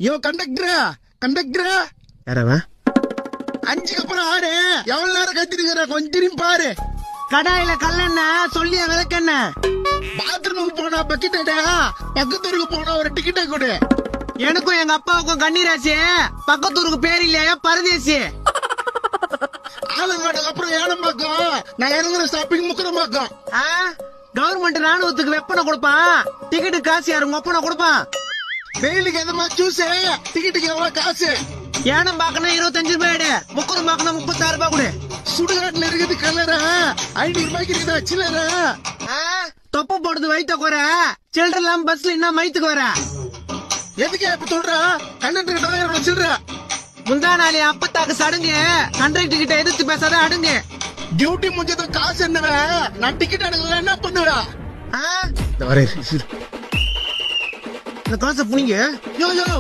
யோ conductor யாரவன்? 5க்கு அப்புறம் 6 எவ்வளவு நேரம் கத்திருக்கிற கொஞ்சம் திரும்பி பாரு. கடாயில கல்லெண்ண சொல்லிய விளக்கெண்ண. பாத்ரூமுக்கு போனா பக்கெட்டா, பக்கத்தூருக்கு போனா ஒரு டிக்கெட்டை கொடு. எனக்கும் எங்க அப்பாவுக்கும் கண்ணீராசி. பக்கத்தூருக்கு பேர் இல்லையா பரதேசி. ஆலங்காட்டுக்கு அப்புறம் ஏனம்பாக்கம், நான் இறங்குற ஸ்டாப்பிங் முக்கரம்பாக்கம். கவர்மெண்ட் ராணுவத்துக்கு வெப்பனை கொடுப்பான், டிக்கெட்டு காசு யாரு உங்க ஒப்பனை கொடுப்பான். வெயிலுக்கு எதமா ஜூஸ், டிக்கெட்டுக்கு எவ்வளவு காசு? ஏனம் பாக்கணும் 25 ரூபாய், முக்கரம் பாக்கணும் 36 ரூபாய் கொடு. சுடுகாட்டுல இருக்குது கலரா, 500 ரூபாய்க்கு இருக்குதா சில்லற? தொப்பு போடுது வயிற்ற குறை, சில்லற இல்லாம பஸ்ல என்ன மயித்துக்கு வர? எதுக்கு இப்ப சொல்ற? கண்டக்டர் கிட்ட சில்லற. முந்தா நாளே அப்பத்தாக்கு சடுங்க, கண்டக்டர் கிட்ட எதிர்த்து பேசாத அடுங்க. டியூட்டி முடிஞ்சதும் காசு என்னவ? நான் டிக்கெட் எடுக்கல என்ன பண்ணுவேன்? இந்த காசை புனிங்க. யோ